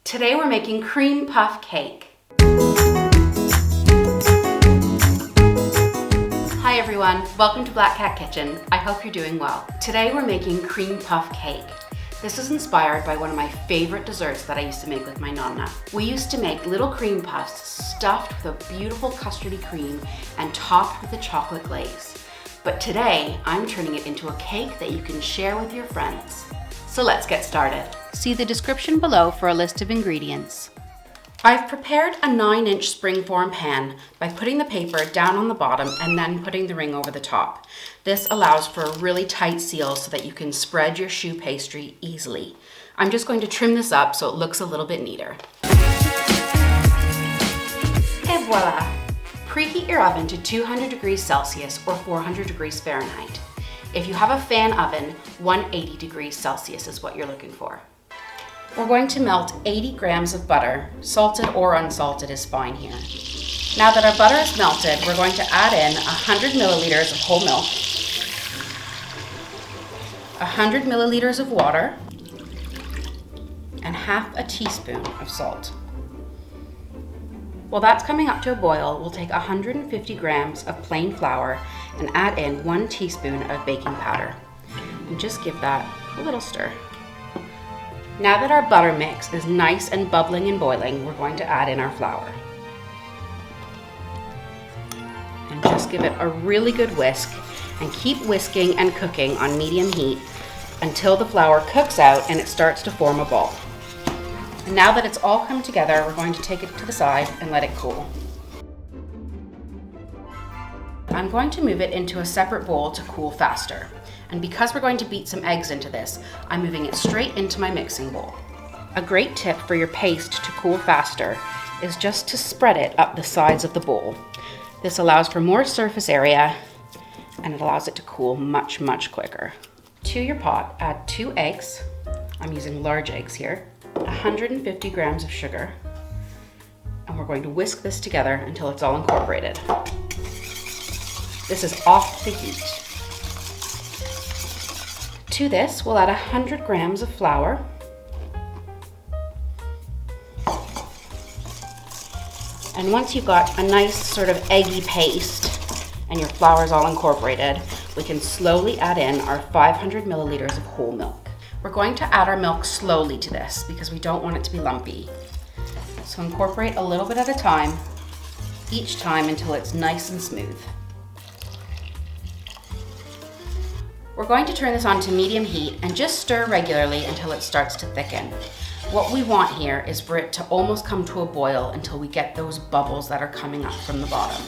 Today we're making cream puff cake. Hi everyone, welcome to Black Cat Kitchen. I hope you're doing well. Today we're making cream puff cake. This is inspired by one of my favorite desserts that I used to make with my nonna. We used to make little cream puffs stuffed with a beautiful custardy cream and topped with a chocolate glaze. But today, I'm turning it into a cake that you can share with your friends. So let's get started. See the description below for a list of ingredients. I've prepared a 9-inch springform pan by putting the paper down on the bottom and then putting the ring over the top. This allows for a really tight seal so that you can spread your choux pastry easily. I'm just going to trim this up so it looks a little bit neater. Et voila! Preheat your oven to 200 degrees Celsius or 400 degrees Fahrenheit. If you have a fan oven, 180 degrees Celsius is what you're looking for. We're going to melt 80 grams of butter. Salted or unsalted is fine here. Now that our butter is melted, we're going to add in 100 milliliters of whole milk, 100 milliliters of water, and half a teaspoon of salt. While that's coming up to a boil, we'll take 150 grams of plain flour and add in 1 teaspoon of baking powder. And just give that a little stir. Now that our butter mix is nice and bubbling and boiling, we're going to add in our flour. And just give it a really good whisk and keep whisking and cooking on medium heat until the flour cooks out and it starts to form a ball. And now that it's all come together, we're going to take it to the side and let it cool. I'm going to move it into a separate bowl to cool faster. And because we're going to beat some eggs into this, I'm moving it straight into my mixing bowl. A great tip for your paste to cool faster is just to spread it up the sides of the bowl. This allows for more surface area and it allows it to cool much, much quicker. To your pot, add 2 eggs. I'm using large eggs here. 150 grams of sugar, and we're going to whisk this together until it's all incorporated. This is off the heat. To this, we'll add 100 grams of flour, and once you've got a nice sort of eggy paste and your flour is all incorporated, we can slowly add in our 500 milliliters of whole milk. We're going to add our milk slowly to this because we don't want it to be lumpy. So incorporate a little bit at a time, each time until it's nice and smooth. We're going to turn this on to medium heat and just stir regularly until it starts to thicken. What we want here is for it to almost come to a boil until we get those bubbles that are coming up from the bottom.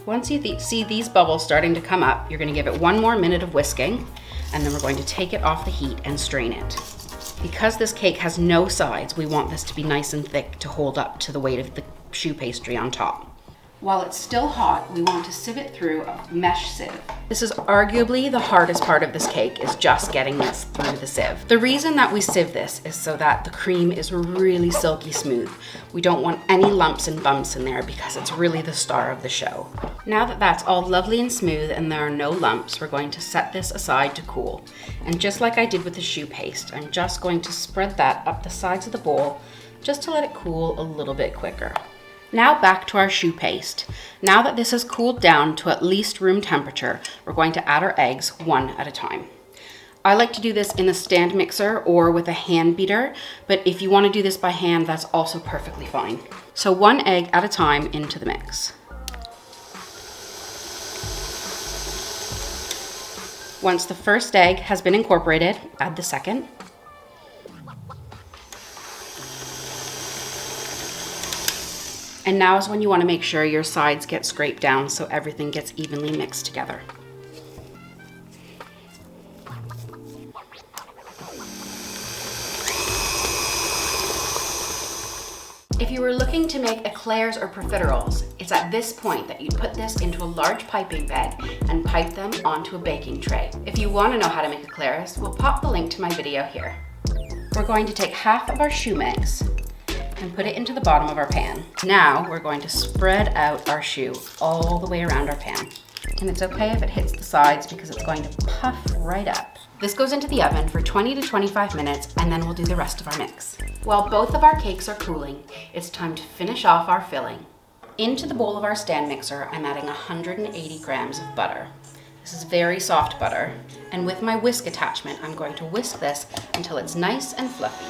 Once you see these bubbles starting to come up, you're going to give it 1 more minute of whisking, and then we're going to take it off the heat and strain it. Because this cake has no sides, we want this to be nice and thick to hold up to the weight of the choux pastry on top. While it's still hot, we want to sieve it through a mesh sieve. This is arguably the hardest part of this cake, is just getting this through the sieve. The reason that we sieve this is so that the cream is really silky smooth. We don't want any lumps and bumps in there because it's really the star of the show. Now that that's all lovely and smooth and there are no lumps, we're going to set this aside to cool. And just like I did with the choux paste, I'm just going to spread that up the sides of the bowl just to let it cool a little bit quicker. Now back to our choux paste. Now that this has cooled down to at least room temperature, we're going to add our eggs 1 at a time. I like to do this in a stand mixer or with a hand beater, but if you want to do this by hand, that's also perfectly fine. So 1 egg at a time into the mix. Once the first egg has been incorporated, add the second. And now is when you want to make sure your sides get scraped down so everything gets evenly mixed together. If you were looking to make eclairs or profiteroles, it's at this point that you'd put this into a large piping bag and pipe them onto a baking tray. If you want to know how to make eclairs, we'll pop the link to my video here. We're going to take half of our choux mix and put it into the bottom of our pan. Now we're going to spread out our choux all the way around our pan. And it's okay if it hits the sides because it's going to puff right up. This goes into the oven for 20 to 25 minutes, and then we'll do the rest of our mix. While both of our cakes are cooling, it's time to finish off our filling. Into the bowl of our stand mixer, I'm adding 180 grams of butter. This is very soft butter, and with my whisk attachment, I'm going to whisk this until it's nice and fluffy.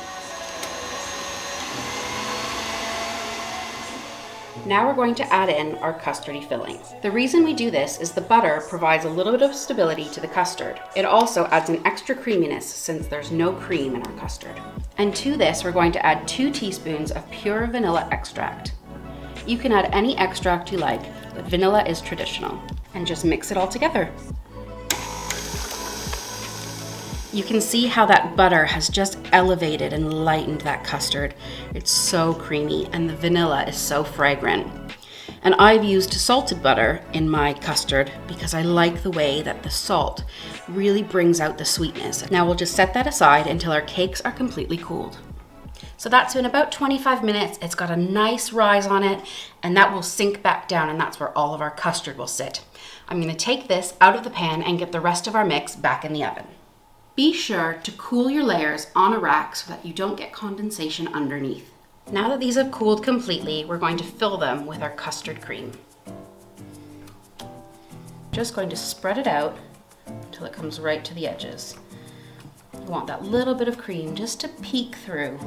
Now we're going to add in our custardy filling. The reason we do this is the butter provides a little bit of stability to the custard. It also adds an extra creaminess since there's no cream in our custard. And to this, we're going to add 2 teaspoons of pure vanilla extract. You can add any extract you like, but vanilla is traditional. And just mix it all together. You can see how that butter has just elevated and lightened that custard. It's so creamy and the vanilla is so fragrant. And I've used salted butter in my custard because I like the way that the salt really brings out the sweetness. Now we'll just set that aside until our cakes are completely cooled. So that's been about 25 minutes. It's got a nice rise on it, and that will sink back down, and that's where all of our custard will sit. I'm gonna take this out of the pan and get the rest of our mix back in the oven. Be sure to cool your layers on a rack so that you don't get condensation underneath. Now that these have cooled completely, we're going to fill them with our custard cream. Just going to spread it out until it comes right to the edges. You want that little bit of cream just to peek through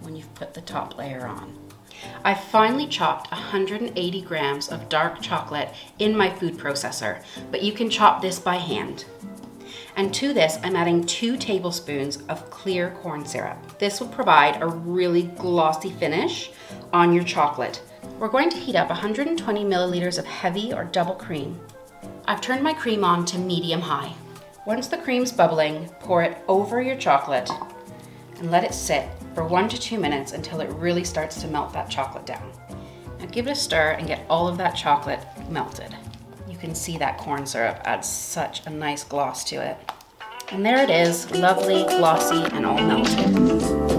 when you've put the top layer on. I finely chopped 180 grams of dark chocolate in my food processor, but you can chop this by hand. And to this, I'm adding 2 tablespoons of clear corn syrup. This will provide a really glossy finish on your chocolate. We're going to heat up 120 milliliters of heavy or double cream. I've turned my cream on to medium-high. Once the cream's bubbling, pour it over your chocolate and let it sit for 1 to 2 minutes until it really starts to melt that chocolate down. Now give it a stir and get all of that chocolate melted. You can see that corn syrup adds such a nice gloss to it. And there it is, lovely, glossy, and all melted.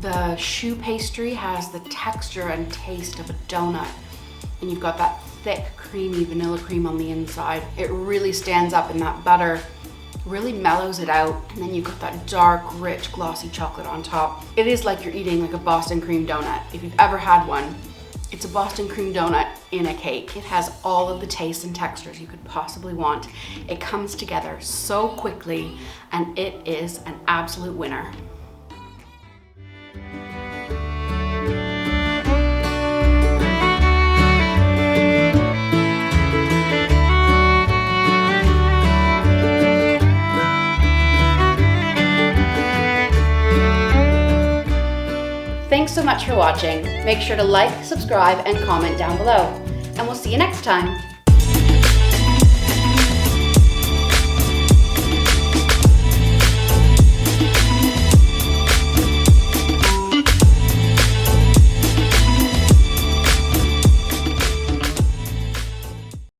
The choux pastry has the texture and taste of a donut, and you've got that thick, creamy vanilla cream on the inside. It really stands up, and that butter really mellows it out, and then you've got that dark, rich, glossy chocolate on top. It is like you're eating like a Boston cream donut. If you've ever had one, it's a Boston cream donut in a cake. It has all of the tastes and textures you could possibly want. It comes together so quickly, and it is an absolute winner. Thanks so much for watching. Make sure to like, subscribe, and comment down below. And we'll see you next time.